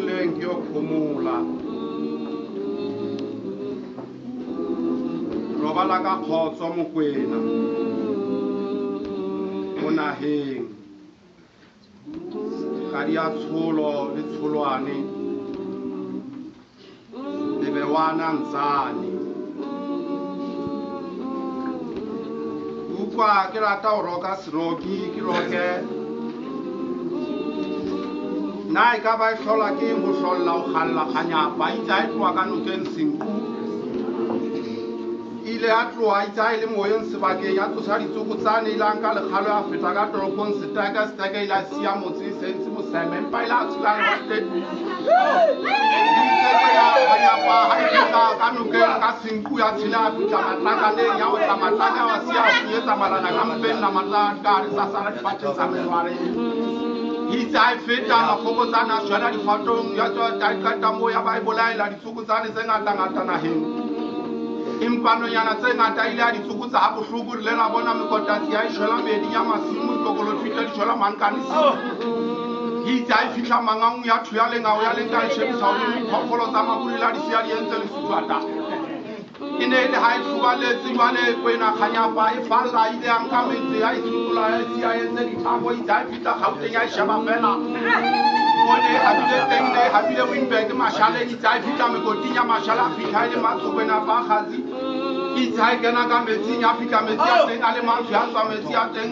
molleng ke yo phomola robala ka khotso mokwena mo naheng ga dia tsholo le tsholwane le bewana ntsane ukwa ke rata go roka seroki ke roke na e ka ba e hlola ke mo hlolla o khalla khanyapa itsa e tloa ka nokeng senku ile a tloa itsa ile moyeng sebakeng ya tsosa ditsokotsane ile a nka lekgalo a feta ka toropong seteka ile a sia motse sense moseme empa ile a tshola le hosted khanyapa ha e feta ka nokeng ka senku ya tshela a fitla matlakaneng ya o tla matlaka wa sia a fietsa malana ka mpeng na matlaka ka re sa sala difateng tsa menware itsa e feta mafokotsana a tshwela difatong ya tswa taikata mo ya ba e bolaela ditsokotsane tse ngata-ngata naheng empanonyana tse ngata ile a ditsokotsa ha bohloko le ra bona mekotasi ya e shwela meding ya masimo dikokolotfita di shwela mankanisi itsa e fihla mangangu ya thu ya lengao ya leng ka e shebisa ho le diphoofolo tsa mabulila di sia di entse lesutwata e ne le ha e hlobaletse jwale kwena khanyapa e falla ile a nka metsi ya e tsutola ya sia entse dithabo itsa e fihla gauteng ya e sheba fela mone habile teng ne habile Windberg mashaleng itsa e fihla mekoting ya mashala a fihla ile matsokwena ba kgazi itsa e kena ka metsing ya fihla metsi a teng a le matsho ya tswa metsi a teng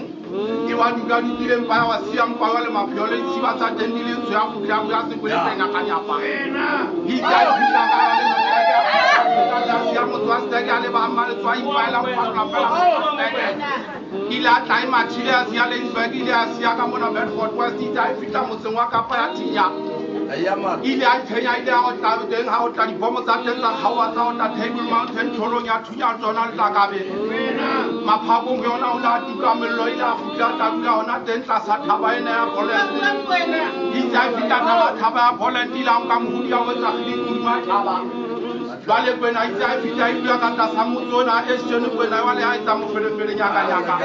e wa duka ditileng pa ya wa sia mpawa le mapheo le tsiba tsa teng di le ntsho ya kgutla ya sekwele teng a khanyapa itsa e fihla ka le ya motho wa steke a le ba mma le tswa ipaela go fatola fela ile a tla e mathile a sia Laingsburg ile a sia ka mona Bedford West itsa e fihla motseng wa Kapa ya Thinya ile a thenya ile a go tla teng ha o tla dibomo tsa teng tsa kgaowa tsa go tla Table Mountain tholong ya Thunya tsona le tlakabe maphakong yona o la tuka mello ile a kgutla tla dula ona teng tlasa thaba ena ya Poland itsa e fihla thaba ya Poland ile a nka mohudi ya wetsa khilikudu thaba jwale kwena itsa e fihla e dula ka tlasa motsona a estion kwena wale a etsa mofelefele nyaka-nyaka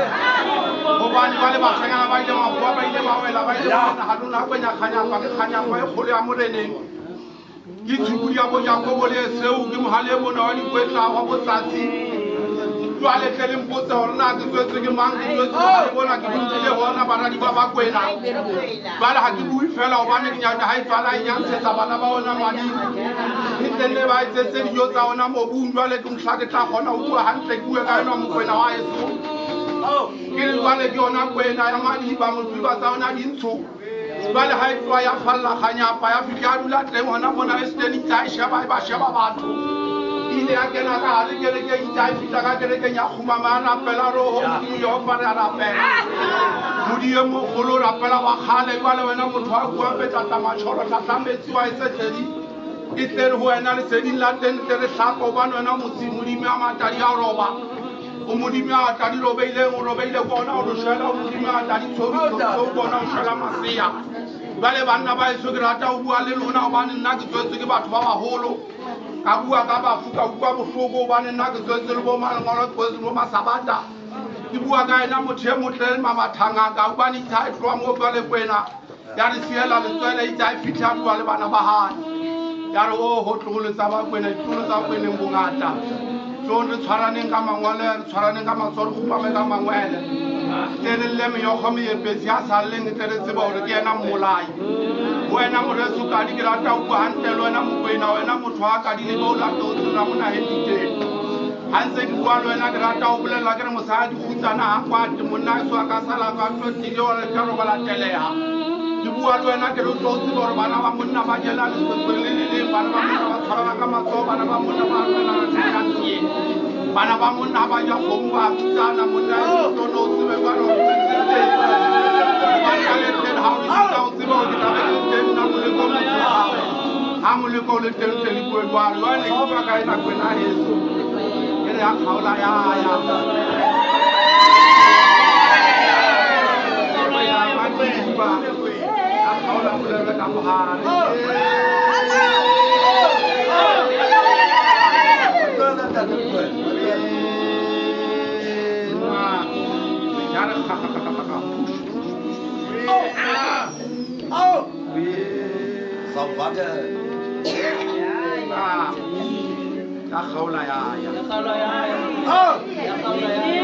gobane jwale bashanyana ba ile magoa ba ile ba wela ba ile ba halona kwenya khanyapa ke khanyapa e kgolo ya moreneng ke tshukudi ya bojakobo le seo ke mohale e bona wa dikwetla wa botsatsi jwale tle le mpotse gore na ke tswetswe ke mang ke tswetswe ga le bona ke dintile gona baradi ba ba kwena jwale ga ke bui fela gobane ke nyaka ga e tswala e nyantshetsa bana ba ona madimo e tlenne ba etsetse dijo tsa ona mobung jwale ke motlha ke tla kgona go bua gantle ke bue ka yona mokwena wa eso ke le jwale ke yona kwena ya madiba motsiba tsa ona dintsho jwale ga e tloa ya falla khanyapa ya fitlha a dula teng gona mona esteni tsa e sheba e ba sheba batho ile a kena ka gare kereke itsa e fihla ka kerekeng ya kgumama a rapela roho modimo yehova re a rapela modi e mogolo rapela wa kgale jwale wena motho wa kua petlatla matšhoro tlatla metsi wa etsetledi e tlere go wena leseding la teng tle re tlhapa obane wena modimo a matadi a roba o modimo a tadi robeileng o robeile kona o lošela o modimo a tadi tshobitso kona o šela masea jwale banna ba eso ke rata o bua le lona obane nna ke tswetse ke batho ba bagolo ka bua ka bafu ka ukwa bohloko obane nna ke tswetse le bo malengolo tswetse bo masabata ke bua ka ena motho e motle le mabathangaka obane itsa e tloa mo jwale kwena ya re siela letswele itsa e fitlha a bua le bana ba gane ya re o go tlogoletsa ba kwena ditolo tsa kweneng bongata tlong re tshwaraneng ka mangwele re tshwaraneng ka matswaro gopame ka mangwele tlele le meyogo meepetsi ya saleleng tle re tseba gore ke ena mmolai wena moreso kadi ke rata o bua gantle le wena mokwena wena motho wa kadile ba o lata o tsena mo nageng diteng ga ntse ke bua le wena ke rata o bolelela ke re mosadi kgutsana ga kwate monna eso a ka sala ka tlotile gore ka ro ba latelega ke bua le wena ke le tlo tseba gore bana ba monna ba jela lesotswe le le leng bana ba monna ba tshwarana ka matsogo bana ba monna ba apela ka tie bana ba monna ba ja kgomo ba kutsana monna e tono o tsebe bana o tsentse bana le teng ha o ditsa o tsebe o ditsa le teng na moleko mo ha moleko le teng le bue jwalo jwale ke bua ka ena kwena heso ke re a kgaola ya ahora volver a trabajar. Salvator. Ya khaula ya. Ya khaula ya. Oh. Ya khaula ya.